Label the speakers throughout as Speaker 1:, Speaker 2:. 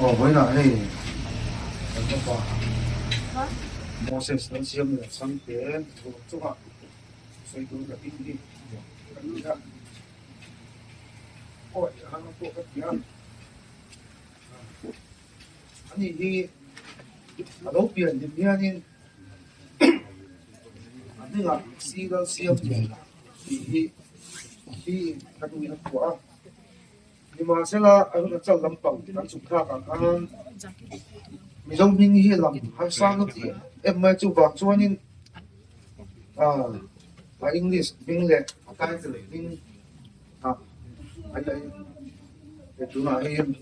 Speaker 1: với lại này nó có Moses nó xiêm là sang thế chúc họ xoay túi cả đi đi cái gì đó ôi nó có cái gì đó anh đi ở đâu biển thì nghe nhưng anh là xí đó xiêm thì cái gì nó quá nhưng mà sẽ là anh sẽ làm bằng cái chụp khác cả mình giống như như làm hay sang lúc gì em mới chụp vào cho nên English mình lệ cái từ mình anh ấy để chúng là em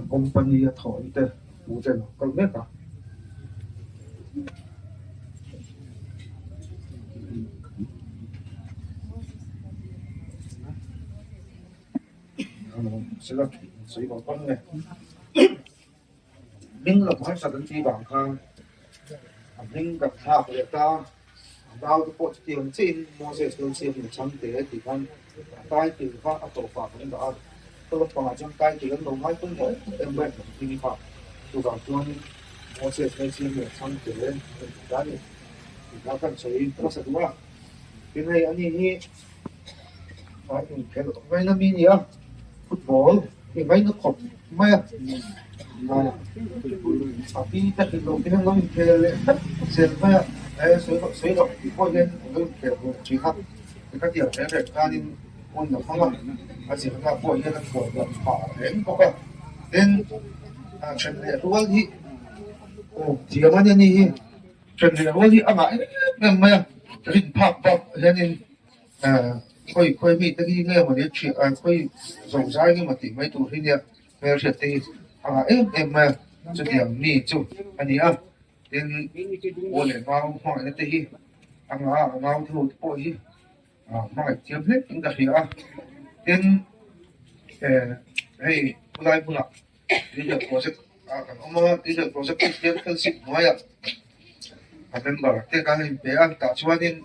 Speaker 1: company thổi tên phụ tên còn biết cả sẽ là suy vào con này mình là phải sản xuất bằng hàng mình gặp tháp để ta đào cái bộ tiền trên mua sẽ luôn xem một trăm tỷ thì con tay từ phát tổ phạm những đó tôi còn trong tay thì nó máy cũng vậy em bên thì phạm tôi vào cho mua sẽ xem một trăm tỷ giá thì nó cần xây nó sẽ đúng không cái này anh ấy phải cái vay nó mini á football cái vay nó cột mấy mà tapi tak kita kita ngomong ke siapa suy đọc coi lên ngomong ke chỉ học các điều cái để ra đi ôn được không ạ à chỉ là coi lên của họ đến có cái đến chuyện này luôn đi chỉ mà như này chuyện này luôn đi à mà em mà hình phạt phạt cho nên coi bị cái nghe mà đến chuyện coi rộng rãi nhưng mà chỉ mấy tuổi thế về chuyện thì em mà cho điểm mì chú anh ấy tên ô lệ vào hỏi là tí vào thôi bội hỏi chiếm hết những cái gì tên hey lại bữa đi được có sức ông mà đi được có sức tiếp thân xịn nói nên bảo tên cái bé ăn cả cho nên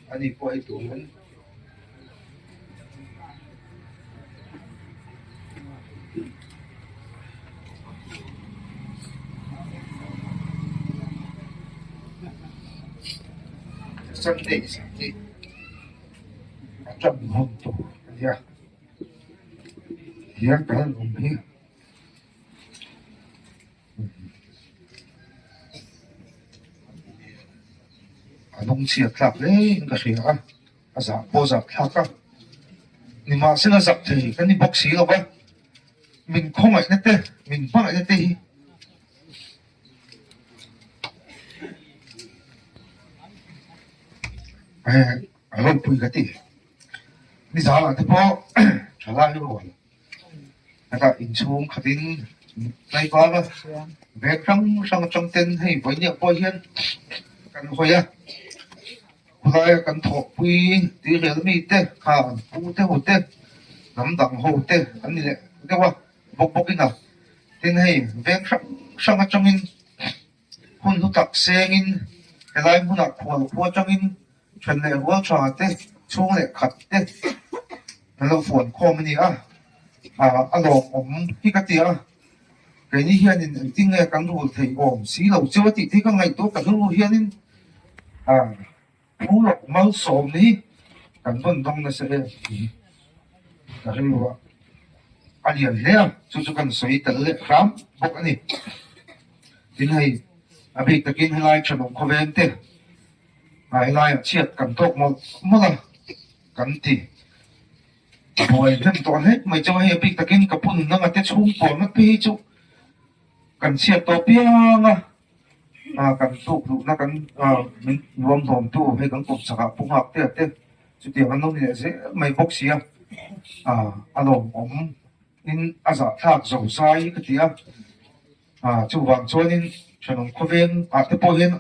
Speaker 1: anh ấy quay tủ Sunday trong hôm tủ ya ya cả hôm kia nông siết lạc đấy cái gì giả bộ giả lạc nhưng mà sẽ là giặc thì cái này bốc xí đâu vậy mình không phải thế mình không phải thế hôm cuối cái gì đi ra là thế bao trả lại luôn người ta in xuống khắc in này có mà về trong tên hay với nhiều bồi hiền cần hồi lại cần thọ quy tí cái mi tê khả phụ tê hồ tê nắm đằng hồ tê anh này cái qua bốc cái nào tên hay về trong trong in hun thu tập xe in cái lại hun nạp của trong in chuyện này của trò tê chung lại khát tê nó phun khom này anh ông cái gì cái này hiện nay tiếng nghe cắn ruột thì ổn xí lẩu chưa thì thấy các ngày tốt cả nước hiện nay phú lộc máu sồn đi cắn vận động là sẽ là cái gì anh hiểu thế chú cần suy tới khám bốc anh thế này bị tất nhiên hay cho nó có vẻ thế hay triệt cắn tốt một là cắn thì rồi thêm toàn hết mày cho hay bị tất nhiên cả phun nó là tết chung của nó pi chú cần triệt to piang cần tụ nó cần mình gom hồn tụ hay cần cục sạc phun học thế chú tiểu anh nói này dễ mày bốc xí anh ông nên giả thác dầu sai cái gì chú vàng cho nên cho nó có viên cái bôi lên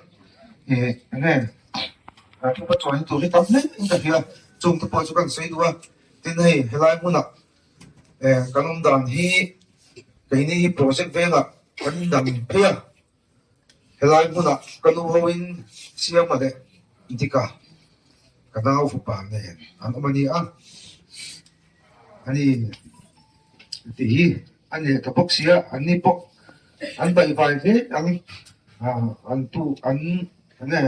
Speaker 1: thì này chú bắt cho anh tụi cái tấm đấy cái gì chung cái bôi chú cần xây đua tên này hay lại muốn cái ông đàn hi cái này project về là cái đàn phê hay lại muốn cái ông hoin xem mà đấy thì cả cái nào phụ bà này anh ông anh ani thì anh này cái bốc xía anh này bốc anh bảy vài thế anh tu anh này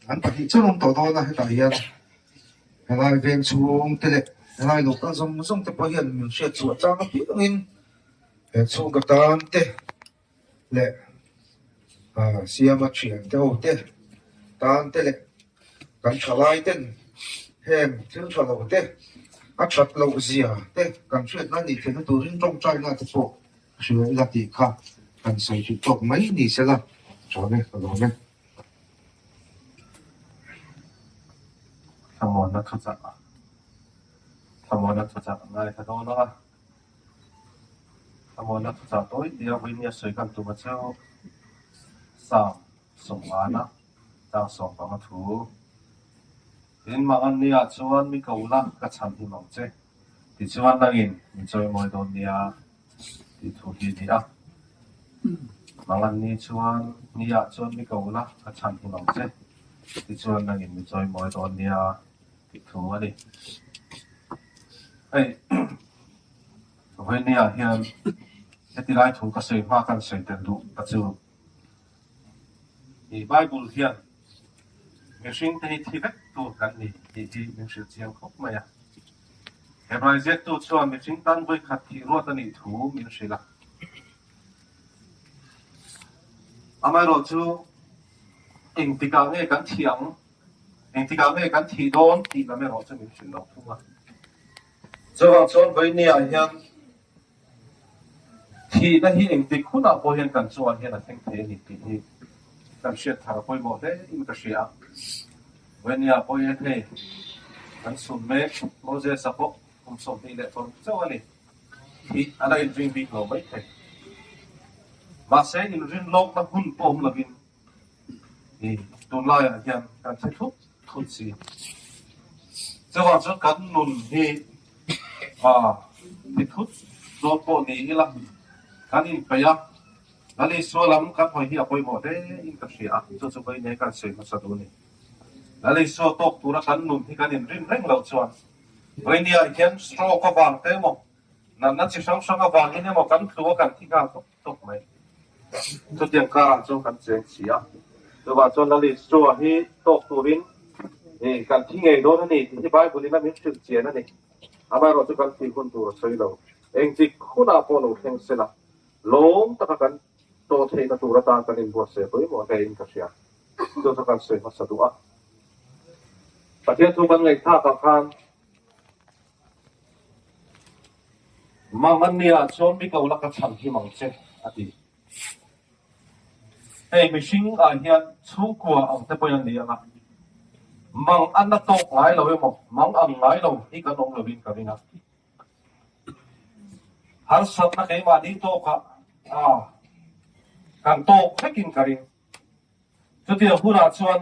Speaker 1: anh phải đi chơi ông tổ đó là tại hiện lại ven xuống thế này lại lúc đó dùng tập hiện mình sẽ chuột trang cái biết nên xuống cái tan thế lệ xem mà chuyện đâu thế tan thế lệกันฉลายเต้นแฮมถึงฉลาดเต้อัดชัดเราเสียเต้กันช่วยนั่นนี่ถึงตัวริ้นจงใจน่าจะพอช่วยละตีค่ะกันใส่ชุดตกไม่ดีเสียละจอเนี่ยก็ลองเนี่ย
Speaker 2: ทำมอนนักจักรทำมอนนักจักรไงถ้าโดนละทำมอนนักจักรตัวเดียววิญญาณสวยกันตัวเจ้าสามสองล้านนะเจ้าสองประมาถูเห็นมาอันนี้ชวนมีเกาลักกระชันที่มองเจ้ที่ชวนนั่งอินมีจอยมวยโดนเนียที่ถูกดีอ่ะมาอันนี้ชวนนี่ชวนมีเกาลักกระชันที่มองเจ้ที่ชวนนั่งอินมีจอยมวยโดนเนียที่ถูกอะไรเฮ้ยเฮ้ยเนี่ยเฮียนที่ไรถูกกระสือมากันเสียแต่ดูกระสือที่ไบเบิลเฮียนมีสิ่งที่เล็กตัวกันนี่ที่มีสิ่งเสียงครบไหมอ่ะเห็นไรเจ็ดตัวชวนมีสิ่งตั้งไว้ขัดที่รวดนี่ถูกมีสิ่งละอาไม่รู้จูเองที่การเงี้ยกันเถียงเองที่การเงี้ยกันที่โดนที่ก็ไม่รู้จะมีสิ่งหรอกทุกวันจะว่าชวนไว้เนี่ยเฮียนที่นั่นที่เองที่คุณอาพอเห็นกันชวนเฮียนทั้งเทนี่ที่กันเชื่อทางพอยหมดเลยอิมก็เชื่อเว้นเนี่ยพอยเห็นเลยกันสุดเมฆโมเสสพกผมส่งที่เด็กคนเจ้าวันนี้ที่อะไรริงบิ๊กเราไม่เห็นมาเสียอินรินโลกนักหุ่นปมละบินนี่ตัวลายเฮียนกันใช้ทุกสิ่งจะว่าจะกันนุนที่ที่ทุกโลกนี้ละกันอินไปยักแล้วในส่วนลำกันพอเฮียพอยหมดเลยอินกับเสียจะไปในการเสียมาสักตัวนี้แล้วในส่วนตกตัวกันนุนที่กันอินรินเร่งเราชวนวันนี้เฮียนสโตรกบางเต็มนั่นจะช่างบางนี่เนี่ยมันกันตัวกันที่การตกไหมจุดยังการจงกันเสียเสียตัวว่าจนแล้วในส่วนที่ตกตัววินนี่กันที่ไงโดนนั่นนี่ที่ใบบุรีนั่นมีจุดเสียนั่นนี่อามาเราจะกันที่คนตัวช่วยเราเองที่คุณอาพอเราเห็นเสียละลงตะกันโตเทนตัวตากันอินบัวเสียตัวหมดเลยอินกับเสียตัวตะกันเสียมาสัตว์ประเทศทุกวันไงท่ากับทางมันเนี่ยชนมีเกาลักกระชันที่มังเจอดีเฮ้ยไม่ชิงอ่ะเฮียชูกัวเอาแต่พยันเดียนะมังอันนั้นตกไหลเราไม่หมดมังอันไหลเราที่กันองเราบินกันนะหาสัตว์นักเอมาดีโตกะกันโตให้กินกันจุดที่เราพูดชวน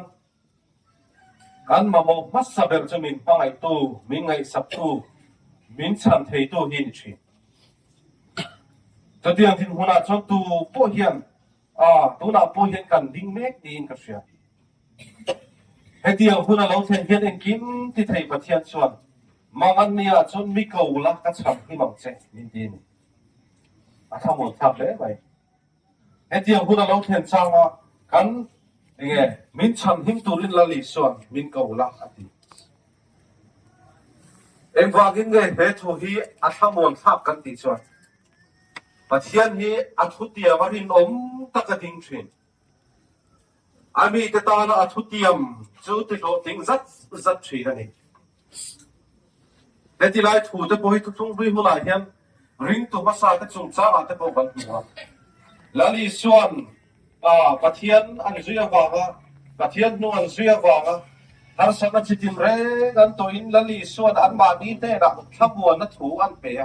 Speaker 2: กันมาโมมัสเบลจะมินปังไอตูมิงไอสับตูมินชันเทตูหินชีจุดที่เราทิ้งหัวชวนตูโปเฮียนตัวน่าโปเฮียนกันดิ้งเมกดีนกับเสียเฮตีเอาหัวเราเทียนเฮียนเองกินที่ไทยประเทศชวนมังอันนี้ชวนมิเกาลักกระชับที่มังเจนินดีนทำหมดทำเลยไหมเฮตีเอาหัวเราเทียนช่างกันยังไงมินชันหิมตุรินละลิส่วนมินเกาลักอดีเอ็งว่ากินไงเฮทูฮีทำหมดทับกันติส่วนประเทศนี้อัฐุติยารินตะกดิ่งชินอามีแต่ตาละอัฐุติยมจุดที่โดดิ่งจัดชินนี่แต่ที่ไรถูกแต่พอให้ทุกทุกวิหุลายเห็นริงตัวภาษาแต่จงจ้าแต่พอบันทึกแล้วนี่ส่วนประเทศอันนี้จะว่าประเทศนู้นจะว่าถ้าสักจิตอินเร่กันตัวอินแล้วนี่ส่วนอันมาดีแต่ละขบวนนั้นถูกอันเปีย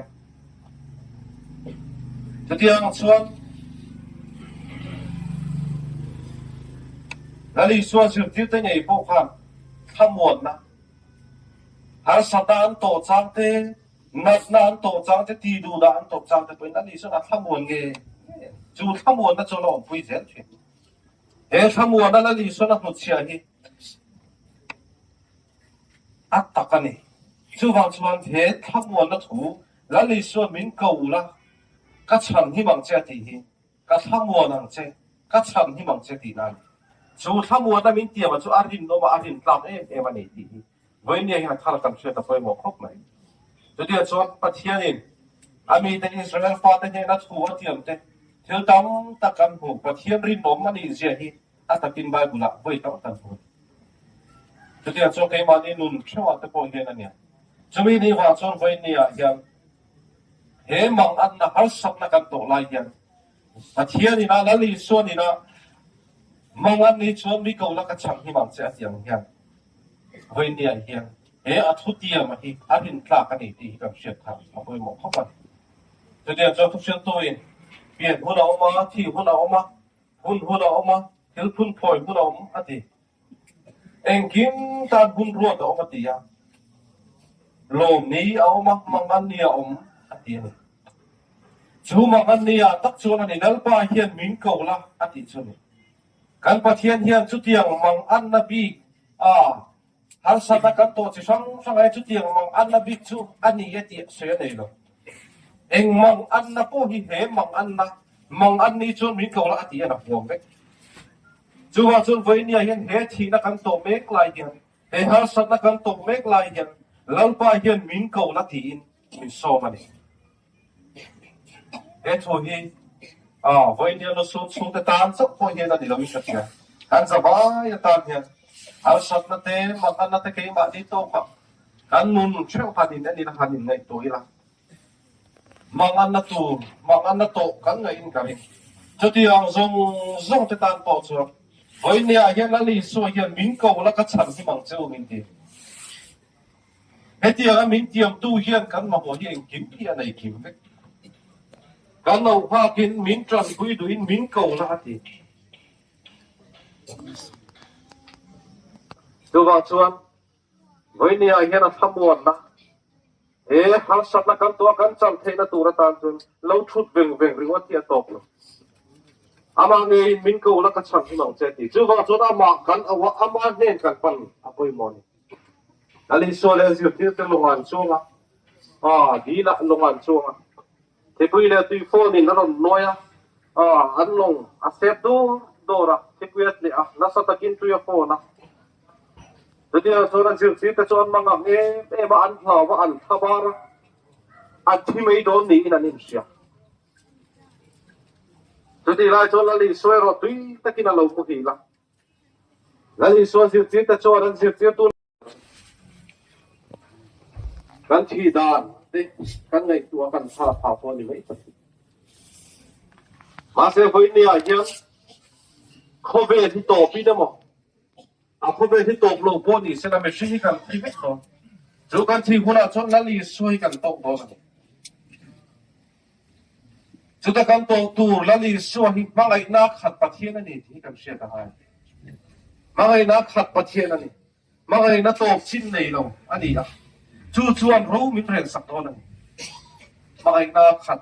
Speaker 2: จะเดียงส่วนแล้วนี่ส่วนสุดที่ตัวใหญ่พวกเขาขบวนนะหาสัตว์อันโตจังเตนัดนันโตจังเตตีดูดันโตจังเตเป็นนั่นนี่ส่วนขบวนเงยจูขบวนนั้นจะลองคุยเสียงเฉยเฮ้ขบวนนั้นนี่ส่วนนั้นหุ่นเชียร์ที่ อัตตะกันนี่ชูวังชวนเหตุทั้งมวลนัถูแล้วเลยส่วนมินเก่าละก็ฉันที่มังเจตีหิก็ทั้งมวลนังเจก็ฉันที่มังเจตีนั้นชูทั้งมวลนั้นมินเตียมันชูอารินโนมาอารินกลับมันนี่ตีวันนี้ยังทาร์กันช่วยตะไปหมอกครบไหมจุดเดียวชวนปะเทียนินอามีแต่อิสราเอลฟาดแต่ยังนัดหัวเทียมเตเที่ยวตั้งตะกันหูปะเทียนรินนมมันนี่เสียหิอัตกินใบบุละไว้ตั้งตั้งหูจุดเดียวชวนใครมานี่นุ่นเชื่อว่าตะโกนเฮียนั่นเนี่ยจะมีนี่ว่าชวนไว้เนี่ยยังเฮมังอันนะฮัลสักนักกันตกลายยังปะเทียนี่นะแล้วลีส่วนนี่นะมังอันนี้ชวนมีเกาลักชังที่มังเสียยังยังไว้เนี่ยยังอัทุติยมาที่อารินกลากันนี่ที่กับเชียร์ทำเอาไปหมดเข้าไปจุดเดียวชวนทุกเชียร์ตัวเองเปลี่ยนหุ่นเอามาที่หุ่นเอามาหุ่นเอามาเฮลพุ่นพอยหุ่นเอามาอดีเองกินตาหุ่นรัวเอามาตีอ่ะโลมนี้เอามามังอันนี้เอามาอดีนี่ชูมังอันนี้ตักชวนอันนี้นั่นป้าเฮียนมิงเกาละอดีชวนกันปะเทียนเฮียนชุดเดียวมังอันนบีฮัลสัตกันโตจะช่างไอ้ชุดเดียวมังอันนบีชูอันนี้ยติเสียเลยหรอเองมังอันนะพวกที่เหมังอันนะมังอันนี้ชวนมิเกาละที่นับรวมเว้จูว่าชวนไว้เนี่ยเห็นเหตุที่นักการโตเมกลายเห็นเหตุสัตว์นักการโตเมกลายเห็นหลังไปเห็นมิเกาละที่มิโซมันเองเหตุที่ไว้เนี่ยเราสู้แต่ตามสักพอเห็นนั่นเราไม่ชัดเจนการสบายตามเห็นหาสัตว์นั่นเองมังอันนั่นเองมาที่โตปะการนุ่นเชื่อพันธุ์นี่นะพันธุ์ในตัวอีละmangan na to kan ngai in kari choti ang zong te tan po chu hoi ne a hian ali so hian min ko la ka chan hi mang cheu min ti heti a min tiam tu hian kan ma ho hian kim hi anai kim ve kan no pha kin min tran pui du in min ko la ti tu wa chuan hoi ne a hian a thamon naฮัลสัตนักกันตัวกันจำเทนตัวรัตันจนเราชุดเวงริวัตที่ตกเลยอามาเนี่ยมินกูแล้วก็ฉันที่มังเจติจู่ว่าจนอามากันเอาว่าอามาเนี่ยกันปันอาปุยมอนี่นั่นลิโซเลสิที่เป็นลงอันช่วงดีละลงอันช่วงที่ปุยเลยที่โฟนี่นั่นน้อยอันลงเซฟดูระที่ปุยเลยน่าสัตกินตัวยโฟนะjadi seorang sih kecuali mangga baan baan kabar ati mai don ni ina Indonesia jadi lah cuala li suero tui takina lau kuhila lali suan sih kecuali sih tu kan tidak kan ngai tu akan salah apa ni mai masih poin ni aja kau beri topi dah moพอไปที่ตกลงพวกนี้เสนาไม่ใช่กันที่ไม่ต่อจูกันที่คนละชนนั่นลีช่วยกันตกตัวกันจูตะกันตกตัวนั่นลีช่วยมาไงนักขัดปะเทียนนี่ที่กันเสียกันให้มาไงนักขัดปะเทียนนี่มาไงนักตกชิ้นในลงอันนี้จู่อันรู้มีเพลงสักตัวนึงมาไงนักขัด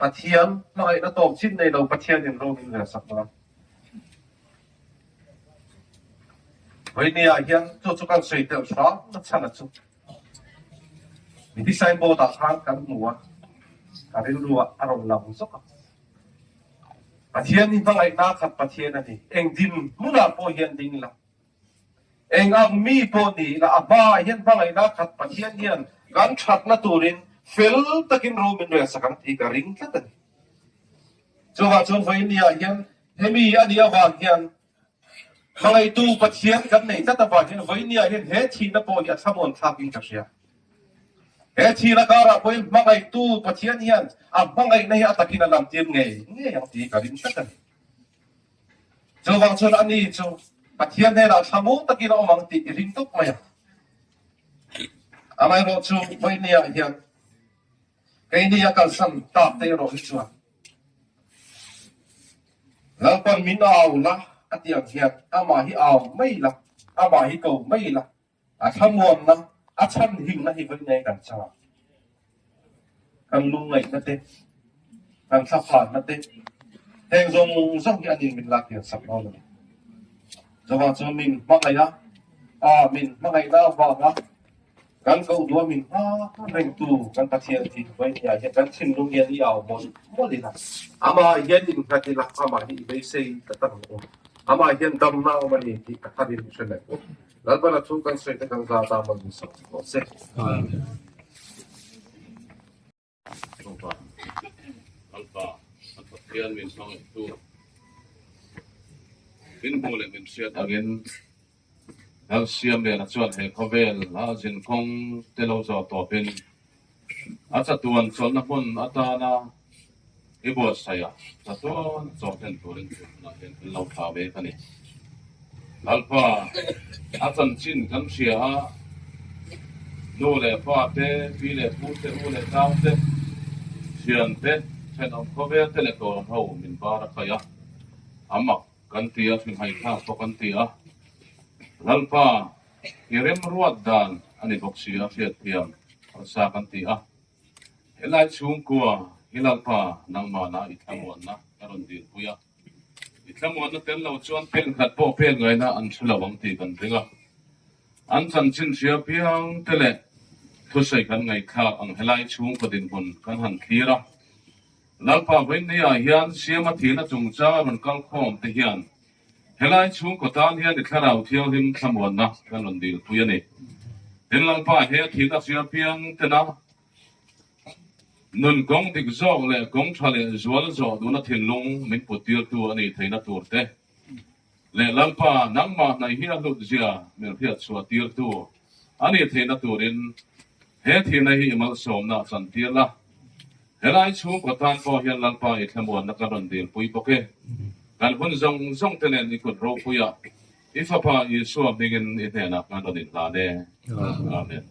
Speaker 2: ปะเทียนมาไงนักตกชิ้นในลงปะเทียนยังรู้มีเพลงสักตัววันนี้อาเฮียนจู่กันสวยเดือดร้อนนักชนะจู่มีที่ใส่โบตัดทางกันหัวการเรียนรู้อารมณ์ลำสักปะเทียนนี่บางไอ้นักขัดปะเทียนนั่นเองเอ็งดินมุนาโปเฮียนดินละเอ็งอังมีโปนี่ละอาบ้าเฮียนบางไอ้นักขัดปะเทียนเฮียนการชัดนัตูรินเฟลตะกินรูมินเรือสักทีการิงแค่ตันจู่ว่าจนวันนี้อาเฮียนเฮมีอันนี้วางเฮียนบางไอ้ตู้ปะเทียนกันในแต่ตะวันเนี่ยวันนี้เห็นเหตุที่นับโปยสมุนทับอินกับเสียเหตุที่นักการะไปบางไอ้ตู้ปะเทียนเห็นบางไอ้ในอัตกินลำเทียนไงเนี่ยอย่างที่การินสักกันจู่บางส่วนอันนี้จู่ปะเทียนเนี่ยเราสมุนตะกินเอามังติรินตุกไหมอะไรเราจู่วันนี้เห็นไอ้นี่กันสันตับเตโรอิจวนแล้วก็มินเอาละอันเดียวเทียบอามาฮิเอาไม่ละอามาฮิโกไม่ละทำมวลนะฉันหิงนะที่วันนี้กันชากันลุงไงนั่นเองกันสับผ่านนั่นเองแห่งทรงที่อันนี้เป็นหลักอย่างสับเราเลยจะว่าจะมินมากเลยนะ mình nó ngày nào vào đóกันก็ดูมินเร่งตู้กันตัดเสียทีไว้เนี่ยจะกันชิมลงเย็นยาวหมดเลยนะอามาเย็นอินพัดละอามาที่ไปเซ็งตัดตั้งอามาเย็นดำน้ำมันที่ตัดดินเฉลี่ยแล้วบรรทุกกันเสร็จกันจะตามมันสุดเสร็จ
Speaker 3: ตรงต่ออัลฟาอัลฟาเทียนมินสองตู้มินโมเลมินเสียตักินแล้วเสียมเลยนะส่วนเฮคเวลแล้วจินคงเตลโซตัวเป็นอาจจะตัวส่วนนักบุญอาตานะอีบัวสายจะตัวจบเป็นตัวเรื่องนะเป็นเราพาไปกันนี่อัลฟาอาจารย์จินกันเสียโน่เลยฟ้าเตะปีเลยพูดเตะอูเลยเท้าเตะเสียนเตะเช่นอัลฟาเวลเตะเล็กตัวเขามินบารักยะอามักกันเตียสิงให้ข้าพวกกันเตียlalpa irem ruat dan ani boksia fiat piam sa kan ti a helai chung kwa hilalpa nang mana ithamon na karon dir puya ithamon na tel lo chuan pen khat po pen ngai na an thulawang ti kan ringa an chan chin sia piang tele thu sai kan ngai kha ang helai chung padin hun kan han thira lalpa vein nia hian siama thina chung cha man kal khom te hian helai chung ko tan hian ni tharau thiau him thamon na kan ron dil puya ni tin lang pa he thi ta sia piang te na nun gong dik zo le gong thale zual zo du na thin lung min putir tu ani theina tur te le lang pa nang ma nai hi lu zia mer phiat chua tir tu ani theina turin he thi na hi mal som na chan tir la helai chung ko tan ko hian lang pa i thamon na kan ron dil pui poke kan hun zong tenen ikut ro puya ifapa yesu abdingen itena kan rodin lade amen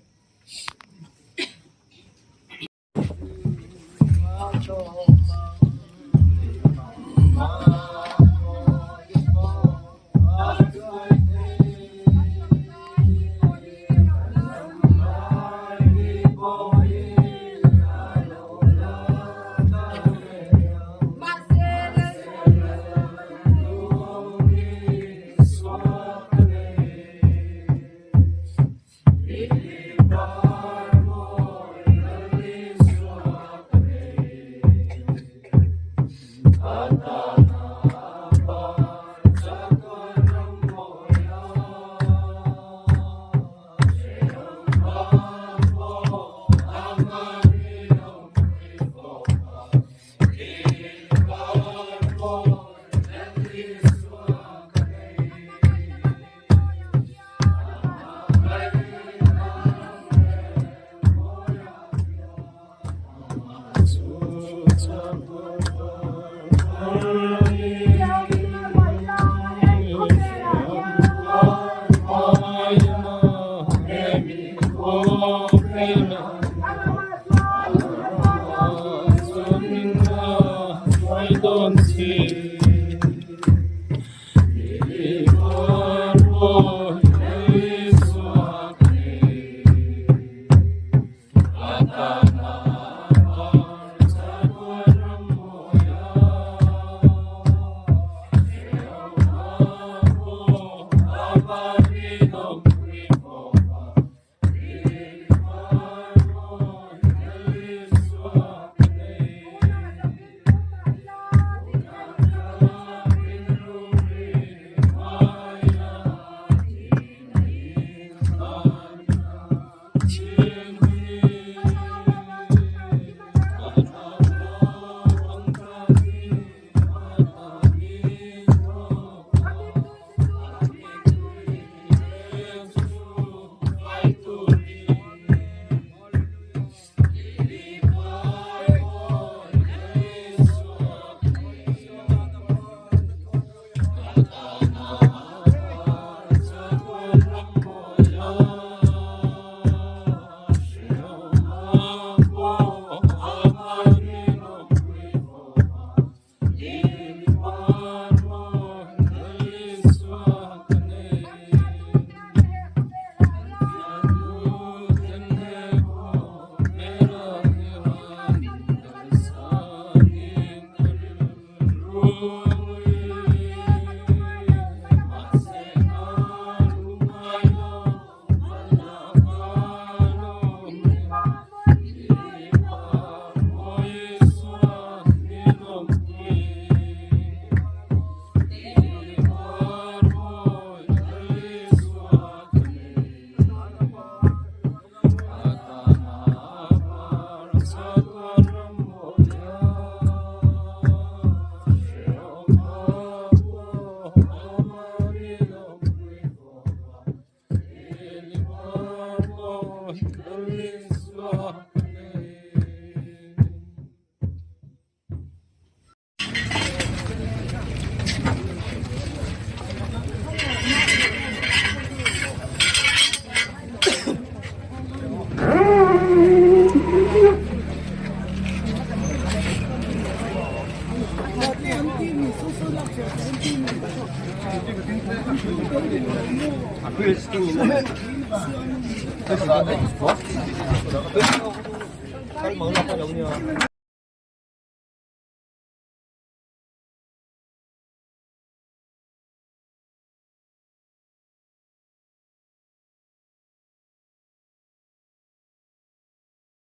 Speaker 4: Cái mượn đâu có dụng nhiều.